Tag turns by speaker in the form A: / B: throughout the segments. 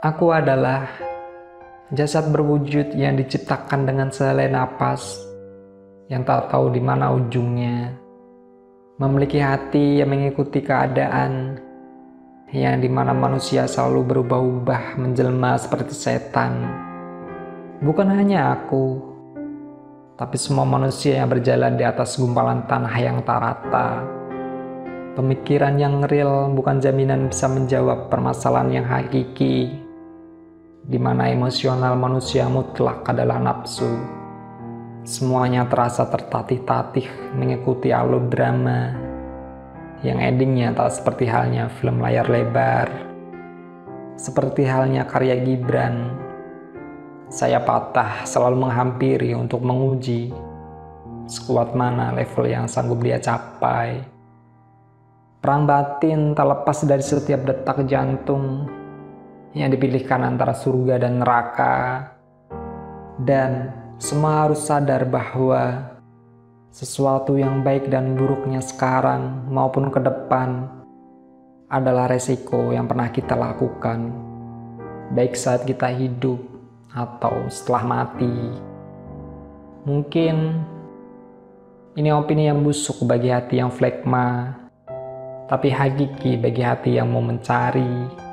A: Aku adalah jasad berwujud yang diciptakan dengan sehelai napas, yang tak tahu di mana ujungnya. Memiliki hati yang mengikuti keadaan, yang dimana manusia selalu berubah-ubah menjelma seperti setan. Bukan hanya aku, tapi semua manusia yang berjalan di atas gumpalan tanah yang tak rata. Pemikiran yang real bukan jaminan bisa menjawab permasalahan yang hakiki, di mana emosional manusia mutlak adalah nafsu. Semuanya terasa tertatih-tatih mengikuti alur drama, yang endingnya tak seperti halnya film layar lebar. Seperti halnya karya Gibran, saya patah selalu menghampiri untuk menguji sekuat mana level yang sanggup dia capai. Perang batin tak lepas dari setiap detak jantung yang dipilihkan antara surga dan neraka. Dan semua harus sadar bahwa sesuatu yang baik dan buruknya sekarang maupun ke depan adalah resiko yang pernah kita lakukan, baik saat kita hidup atau setelah mati. Mungkin ini opini yang busuk bagi hati yang flekma, tapi hakiki bagi hati yang mau mencari,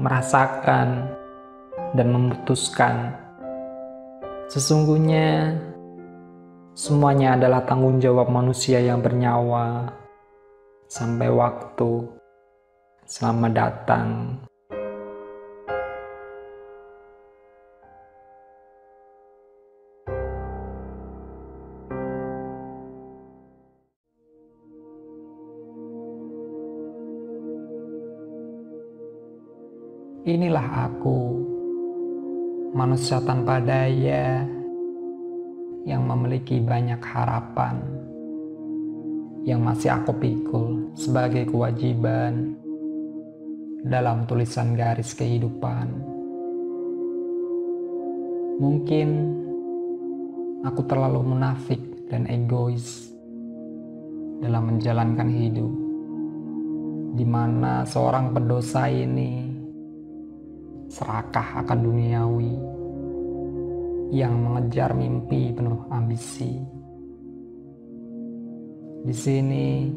A: merasakan, dan memutuskan. Sesungguhnya semuanya adalah tanggung jawab manusia yang bernyawa. Sampai waktu, selamat datang. Inilah aku, manusia tanpa daya yang memiliki banyak harapan yang masih aku pikul sebagai kewajiban dalam tulisan garis kehidupan. Mungkin aku terlalu munafik dan egois dalam menjalankan hidup, di mana seorang pendosa ini serakah akan duniawi yang mengejar mimpi penuh ambisi. Di sini,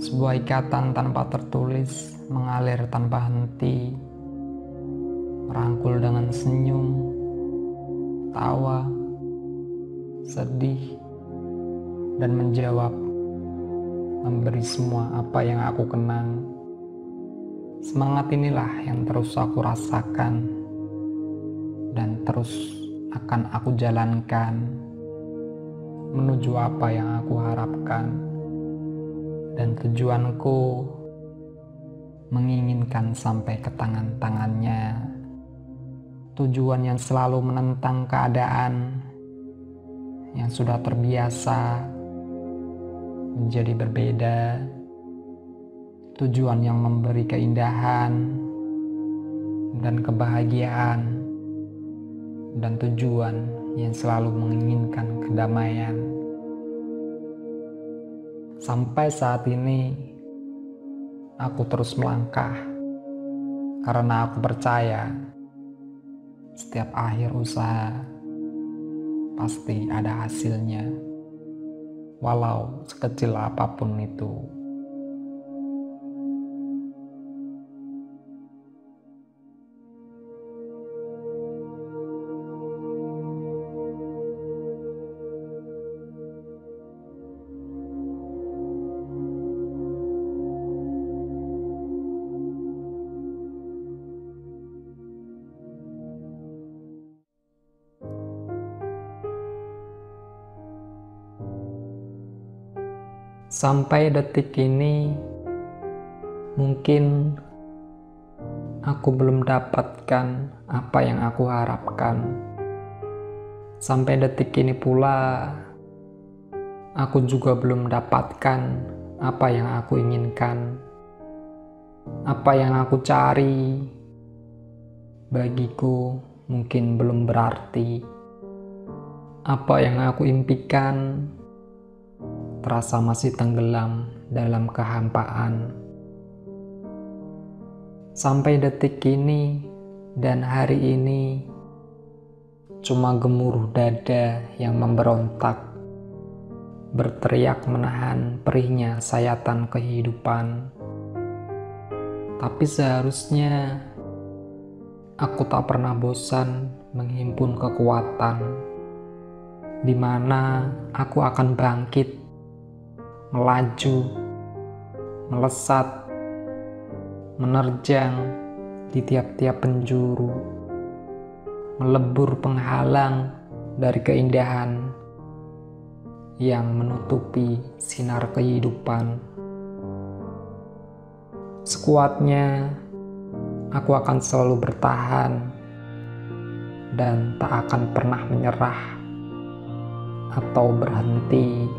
A: sebuah ikatan tanpa tertulis mengalir tanpa henti, merangkul dengan senyum, tawa, sedih, dan menjawab, memberi semua apa yang aku kenang. Semangat inilah yang terus aku rasakan dan terus akan aku jalankan menuju apa yang aku harapkan. Dan tujuanku menginginkan sampai ke tangan-tangannya. Tujuan yang selalu menentang keadaan yang sudah terbiasa menjadi berbeda. Tujuan yang memberi keindahan dan kebahagiaan, dan tujuan yang selalu menginginkan kedamaian. Sampai saat ini, aku terus melangkah karena aku percaya setiap akhir usaha pasti ada hasilnya, walau sekecil apapun itu. Sampai detik ini, mungkin aku belum dapatkan apa yang aku harapkan. Sampai detik ini pula, aku juga belum dapatkan apa yang aku inginkan. Apa yang aku cari, bagiku mungkin belum berarti. Apa yang aku impikan terasa masih tenggelam dalam kehampaan. Sampai detik ini dan hari ini, cuma gemuruh dada yang memberontak, berteriak menahan perihnya sayatan kehidupan. Tapi seharusnya aku tak pernah bosan menghimpun kekuatan, di mana aku akan bangkit, melaju, melesat, menerjang di tiap-tiap penjuru, melebur penghalang dari keindahan yang menutupi sinar kehidupan. Sekuatnya, aku akan selalu bertahan dan tak akan pernah menyerah atau berhenti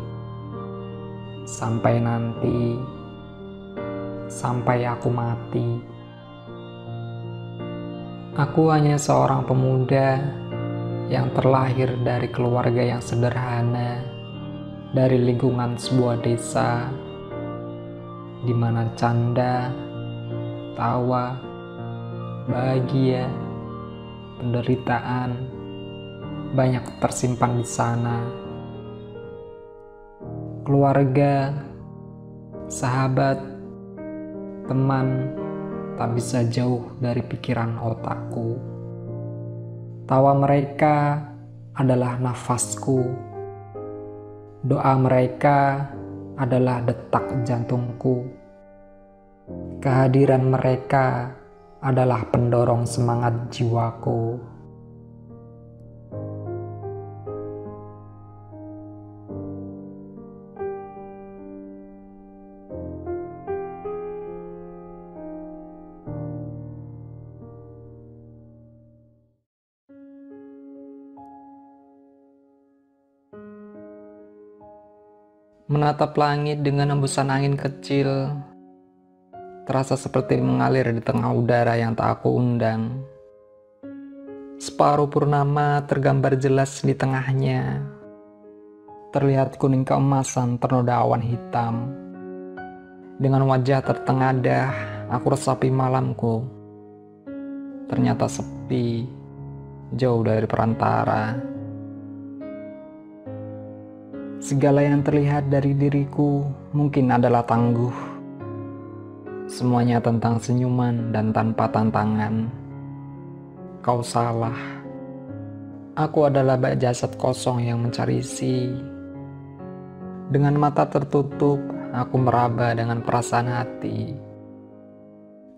A: sampai nanti, sampai aku mati. Aku hanya seorang pemuda yang terlahir dari keluarga yang sederhana, dari lingkungan sebuah desa di mana canda, tawa, bahagia, penderitaan banyak tersimpan di sana. Keluarga, sahabat, teman tak bisa jauh dari pikiran otakku. Tawa mereka adalah nafasku. Doa mereka adalah detak jantungku. Kehadiran mereka adalah pendorong semangat jiwaku. Menatap langit dengan hembusan angin kecil terasa seperti mengalir di tengah udara yang tak aku undang. Separuh purnama tergambar jelas di tengahnya. Terlihat kuning keemasan ternoda awan hitam. Dengan wajah tertengadah, aku resapi malamku. Ternyata sepi, jauh dari perantara. Segala yang terlihat dari diriku mungkin adalah tangguh. Semuanya tentang senyuman dan tanpa tantangan. Kau salah. Aku adalah bak jasad kosong yang mencari isi. Dengan mata tertutup, aku meraba dengan perasaan hati.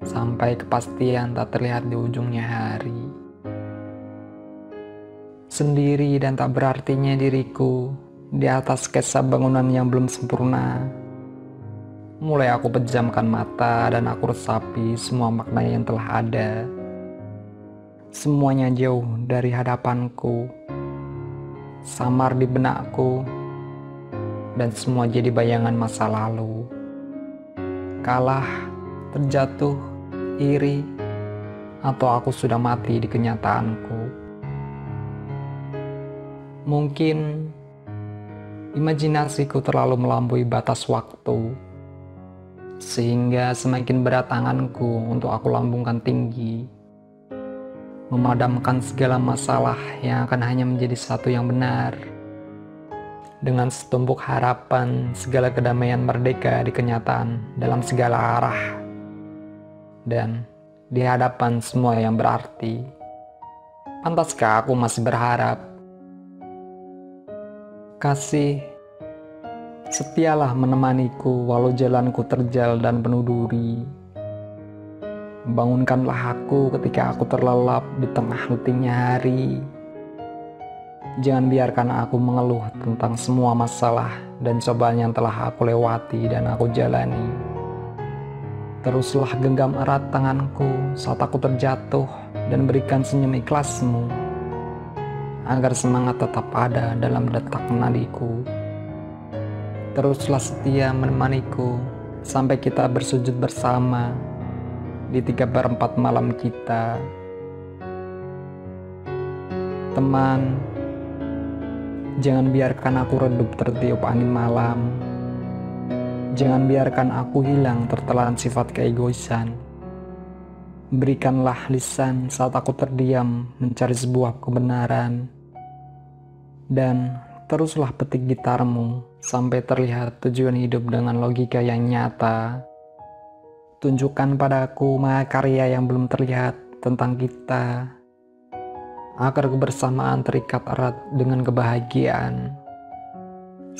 A: Sampai kepastian tak terlihat di ujungnya hari. Sendiri dan tak berartinya diriku di atas sketsa bangunan yang belum sempurna. Mulai aku pejamkan mata dan aku resapi semua makna yang telah ada. Semuanya jauh dari hadapanku, samar di benakku, dan semua jadi bayangan masa lalu. Kalah, terjatuh, iri, atau aku sudah mati di kenyataanku. Mungkin imajinasiku terlalu melampaui batas waktu, sehingga semakin berat tanganku untuk aku lambungkan tinggi, memadamkan segala masalah yang akan hanya menjadi satu yang benar. Dengan setumpuk harapan, segala kedamaian merdeka di kenyataan dalam segala arah, dan di hadapan semua yang berarti. Pantaskah aku masih berharap? Kasih, setialah menemaniku walau jalanku terjal dan penuh duri. Bangunkanlah aku ketika aku terlelap di tengah letihnya hari. Jangan biarkan aku mengeluh tentang semua masalah dan cobaan yang telah aku lewati dan aku jalani. Teruslah genggam erat tanganku saat aku terjatuh dan berikan senyum ikhlasmu, agar semangat tetap ada dalam detak nadiku. Teruslah setia menemaniku sampai kita bersujud bersama di 3/4 malam kita. Teman, jangan biarkan aku redup tertiup angin malam. Jangan biarkan aku hilang tertelan sifat keegoisan. Berikanlah lisan saat aku terdiam mencari sebuah kebenaran. Dan teruslah petik gitarmu sampai terlihat tujuan hidup dengan logika yang nyata. Tunjukkan padaku mahakarya yang belum terlihat tentang kita, agar kebersamaan terikat erat dengan kebahagiaan.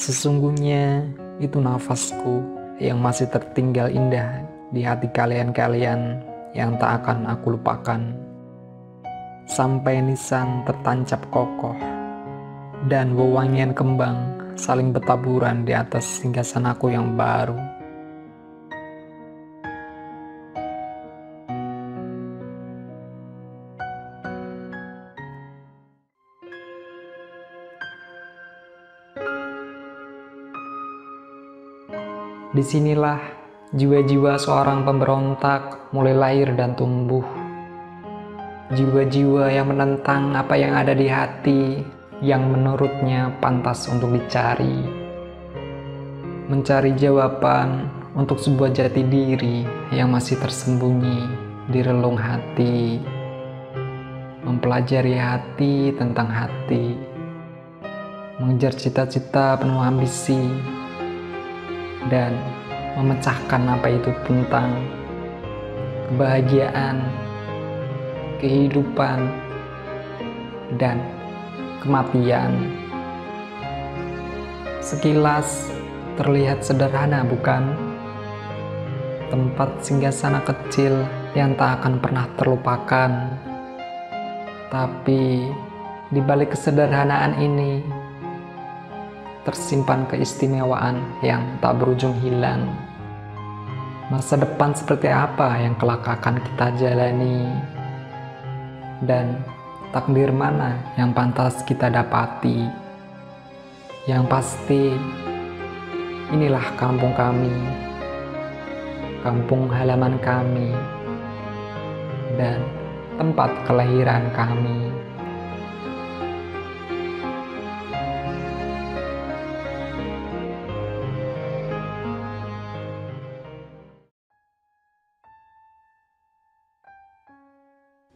A: Sesungguhnya itu nafasku yang masih tertinggal indah di hati kalian-kalian yang tak akan aku lupakan. Sampai nisan tertancap kokoh dan wewangian kembang saling bertaburan di atas singgasanaku yang baru. Disinilah jiwa-jiwa seorang pemberontak mulai lahir dan tumbuh. Jiwa-jiwa yang menentang apa yang ada di hati, yang menurutnya pantas untuk dicari. Mencari jawaban untuk sebuah jati diri yang masih tersembunyi di relung hati. Mempelajari hati tentang hati. Mengejar cita-cita penuh ambisi. Dan memecahkan apa itu tentang kebahagiaan, kehidupan, dan kematian. Sekilas terlihat sederhana, bukan? Tempat singgasana kecil yang tak akan pernah terlupakan. Tapi di balik kesederhanaan ini tersimpan keistimewaan yang tak berujung hilang. Masa depan seperti apa yang kelak akan kita jalani, dan takdir mana yang pantas kita dapati. Yang pasti, inilah kampung kami, kampung halaman kami, dan tempat kelahiran kami.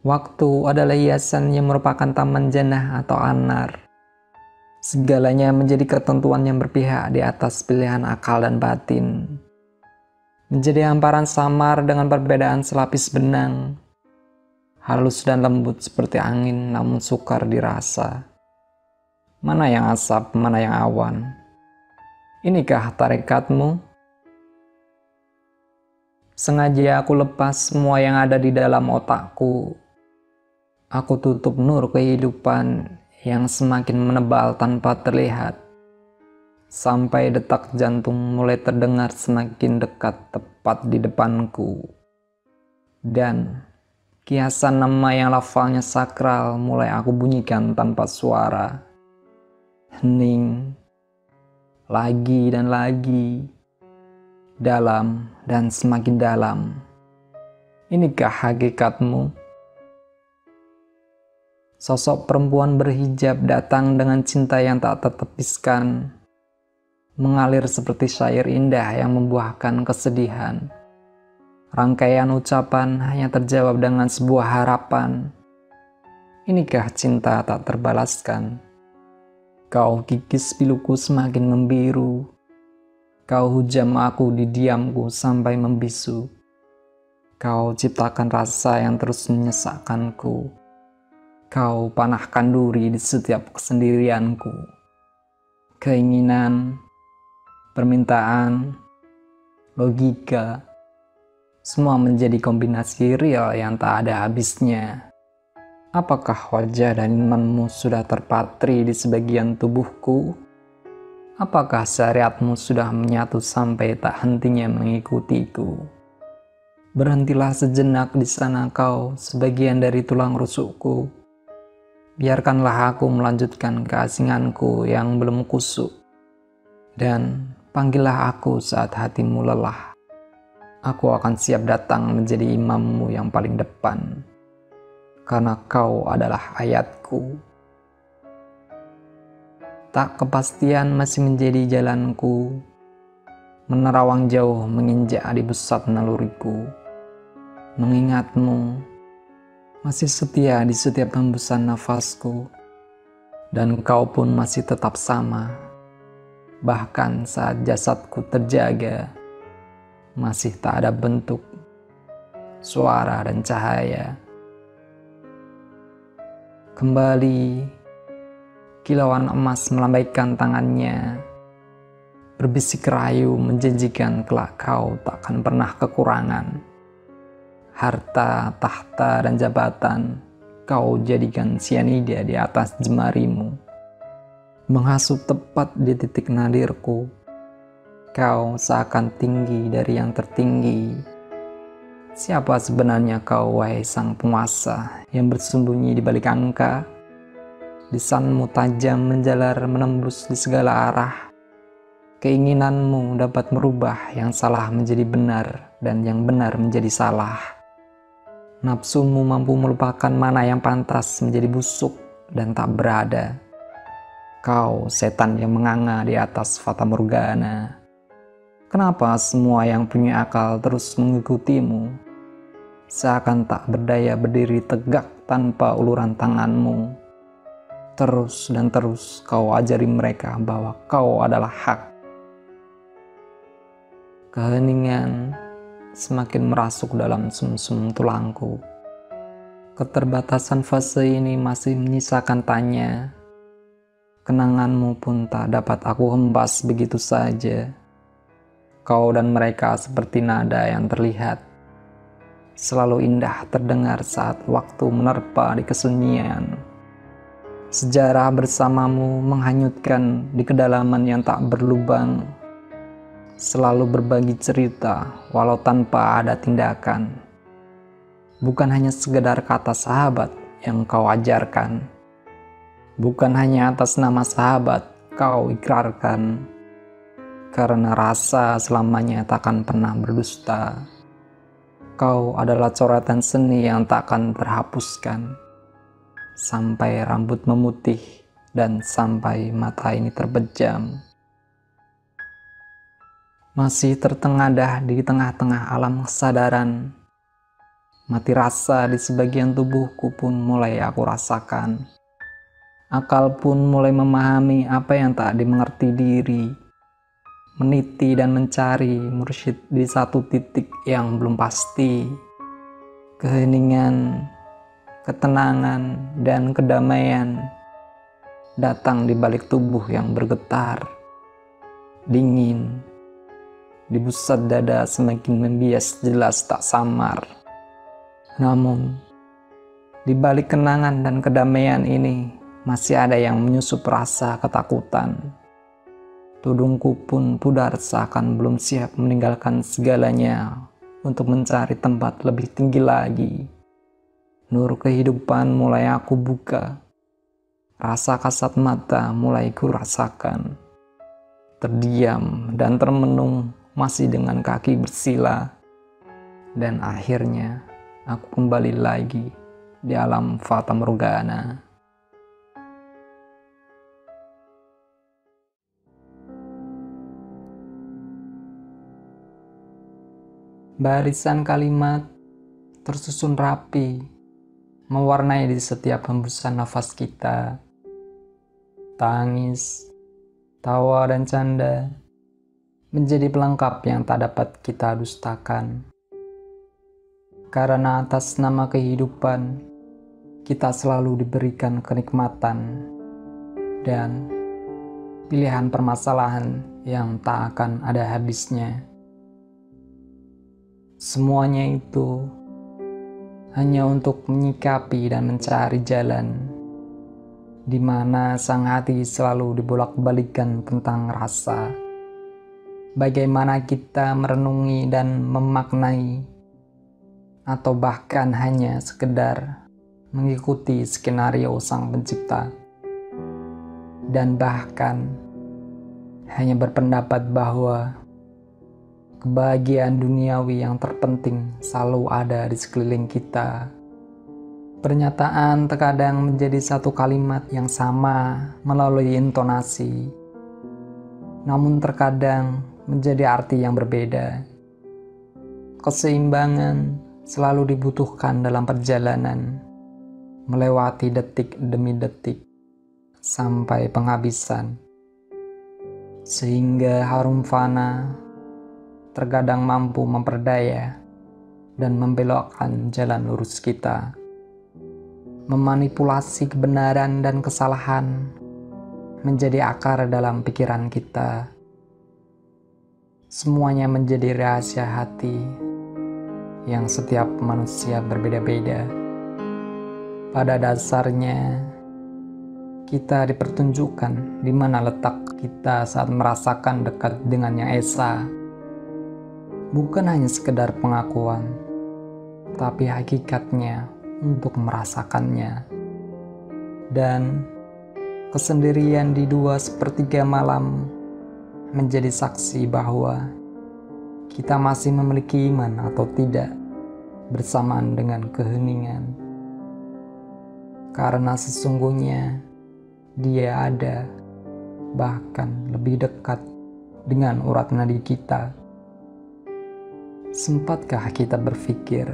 A: Waktu adalah hiasan yang merupakan taman jannah atau anar. Segalanya menjadi ketentuan yang berpihak di atas pilihan akal dan batin. Menjadi hamparan samar dengan perbedaan selapis benang. Halus dan lembut seperti angin namun sukar dirasa. Mana yang asap, mana yang awan. Inikah tarikatmu? Sengaja aku lepas semua yang ada di dalam otakku. Aku tutup nur kehidupan yang semakin menebal tanpa terlihat. Sampai detak jantung mulai terdengar semakin dekat tepat di depanku. Dan kiasan nama yang lafalnya sakral mulai aku bunyikan tanpa suara. Hening. Lagi dan lagi. Dalam dan semakin dalam. Inikah hakikatmu? Sosok perempuan berhijab datang dengan cinta yang tak tertepiskan, mengalir seperti syair indah yang membuahkan kesedihan. Rangkaian ucapan hanya terjawab dengan sebuah harapan. Inikah cinta tak terbalaskan? Kau kikis piluku semakin membiru. Kau hujam aku di diamku sampai membisu. Kau ciptakan rasa yang terus menyesakkanku. Kau panahkan duri di setiap kesendirianku. Keinginan, permintaan, logika, semua menjadi kombinasi real yang tak ada habisnya. Apakah wajah dan imanmu sudah terpatri di sebagian tubuhku? Apakah syariatmu sudah menyatu sampai tak hentinya mengikutiku? Berhentilah sejenak di sana kau, sebagian dari tulang rusukku. Biarkanlah aku melanjutkan keasinganku yang belum kusuk. Dan panggillah aku saat hatimu lelah. Aku akan siap datang menjadi imammu yang paling depan. Karena kau adalah ayatku. Tak kepastian masih menjadi jalanku. Menerawang jauh menginjak di pusat naluriku. mengingatmu masih setia di setiap hembusan nafasku, dan kau pun masih tetap sama, bahkan saat jasadku terjaga, masih tak ada bentuk, suara dan cahaya. Kembali, kilauan emas melambaikan tangannya, berbisik rayu menjanjikan kelak kau takkan pernah kekurangan. Harta, tahta, dan jabatan kau jadikan sianida di atas jemarimu. Menghasut tepat di titik nadirku, kau seakan tinggi dari yang tertinggi. Siapa sebenarnya kau, wahai sang penguasa yang bersembunyi di balik angka? Lisanmu tajam menjalar menembus di segala arah. Keinginanmu dapat merubah yang salah menjadi benar dan yang benar menjadi salah. Nafsumu mampu melupakan mana yang pantas menjadi busuk dan tak berada. Kau setan yang menganga di atas fata morgana. Kenapa semua yang punya akal terus mengikutimu? Seakan tak berdaya berdiri tegak tanpa uluran tanganmu. Terus dan terus kau ajari mereka bahwa kau adalah hak. Keheningan semakin merasuk dalam sumsum tulangku. Keterbatasan fase ini masih menyisakan tanya. Kenanganmu pun tak dapat aku hembas begitu saja. Kau dan mereka seperti nada yang terlihat, selalu indah terdengar saat waktu menerpa di kesunyian. Sejarah bersamamu menghanyutkan di kedalaman yang tak berlubang. Selalu berbagi cerita walau tanpa ada tindakan. Bukan hanya sekedar kata sahabat yang kau ajarkan. Bukan hanya atas nama sahabat kau ikrarkan. Karena rasa selamanya takkan pernah berdusta. Kau adalah coretan seni yang takkan terhapuskan. Sampai rambut memutih dan sampai mata ini terbejam. Masih tertengadah di tengah-tengah alam kesadaran. Mati rasa di sebagian tubuhku pun mulai aku rasakan. Akal pun mulai memahami apa yang tak dimengerti diri. Meniti dan mencari mursyid di satu titik yang belum pasti. Keheningan, ketenangan, dan kedamaian datang di balik tubuh yang bergetar. Dingin. Di pusat dada semakin membias jelas tak samar. Namun, di balik kenangan dan kedamaian ini masih ada yang menyusup rasa ketakutan. Tudungku pun pudar seakan belum siap meninggalkan segalanya untuk mencari tempat lebih tinggi lagi. Nur kehidupan mulai aku buka. Rasa kasat mata mulai ku rasakan. Terdiam dan termenung masih dengan kaki bersila, dan akhirnya aku kembali lagi di alam fata morgana. Barisan kalimat tersusun rapi, mewarnai di setiap hembusan nafas kita. Tangis, tawa, dan canda menjadi pelengkap yang tak dapat kita dustakan. Karena atas nama kehidupan, kita selalu diberikan kenikmatan dan pilihan permasalahan yang tak akan ada habisnya. Semuanya itu hanya untuk menyikapi dan mencari jalan di mana sang hati selalu dibolak-balikan tentang rasa. Bagaimana kita merenungi dan memaknai, atau bahkan hanya sekedar mengikuti skenario sang pencipta, dan bahkan hanya berpendapat bahwa kebahagiaan duniawi yang terpenting selalu ada di sekeliling kita. Pernyataan terkadang menjadi satu kalimat yang sama melalui intonasi, namun terkadang menjadi arti yang berbeda. Keseimbangan selalu dibutuhkan dalam perjalanan, melewati detik demi detik sampai penghabisan, sehingga harum fana terkadang mampu memperdaya dan membelokkan jalan lurus kita, memanipulasi kebenaran dan kesalahan menjadi akar dalam pikiran kita. Semuanya menjadi rahasia hati yang setiap manusia berbeda-beda. Pada dasarnya, kita dipertunjukkan di mana letak kita saat merasakan dekat dengan Yang Esa. Bukan hanya sekedar pengakuan, tapi hakikatnya untuk merasakannya. Dan kesendirian di 2/3 malam menjadi saksi bahwa kita masih memiliki iman atau tidak bersamaan dengan keheningan. Karena sesungguhnya Dia ada, bahkan lebih dekat dengan urat nadi kita. Sempatkah kita berpikir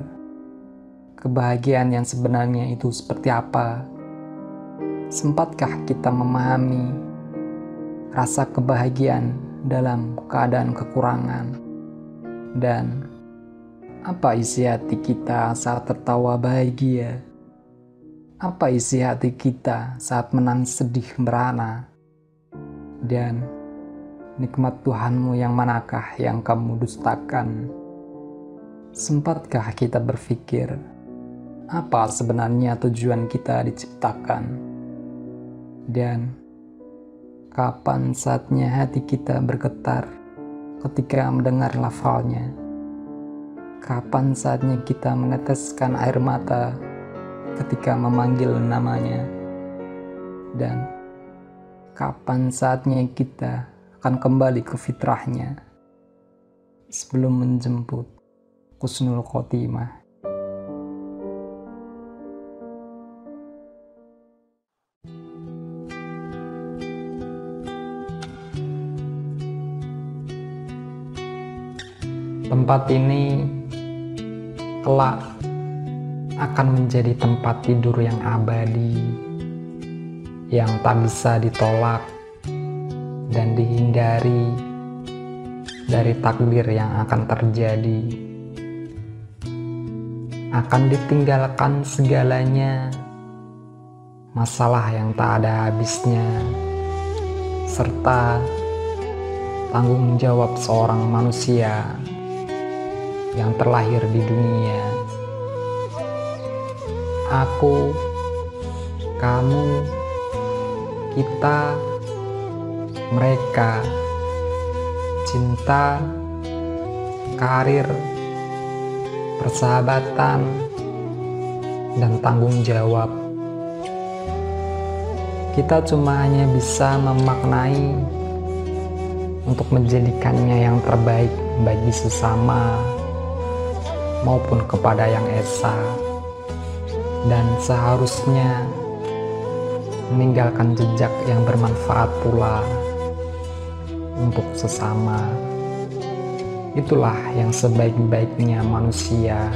A: kebahagiaan yang sebenarnya itu seperti apa? Sempatkah kita memahami rasa kebahagiaan dalam keadaan kekurangan? Dan apa isi hati kita saat tertawa bahagia? Apa isi hati kita saat menangis sedih merana? Dan nikmat Tuhanmu yang manakah yang kamu dustakan? Sempatkah kita berpikir apa sebenarnya tujuan kita diciptakan? Dan kapan saatnya hati kita bergetar ketika mendengar lafalnya? Kapan saatnya kita meneteskan air mata ketika memanggil namanya? Dan kapan saatnya kita akan kembali ke fitrahnya sebelum menjemput husnul khotimah? Tempat ini kelak akan menjadi tempat tidur yang abadi, yang tak bisa ditolak dan dihindari dari takdir yang akan terjadi. Akan ditinggalkan segalanya, masalah yang tak ada habisnya, serta tanggung jawab seorang manusia yang terlahir di dunia. Aku, kamu, kita, mereka, cinta, karir, persahabatan, dan tanggung jawab. Kita cuma hanya bisa memaknai untuk menjadikannya yang terbaik bagi sesama maupun kepada Yang Esa, dan seharusnya meninggalkan jejak yang bermanfaat pula untuk sesama. Itulah yang sebaik-baiknya manusia.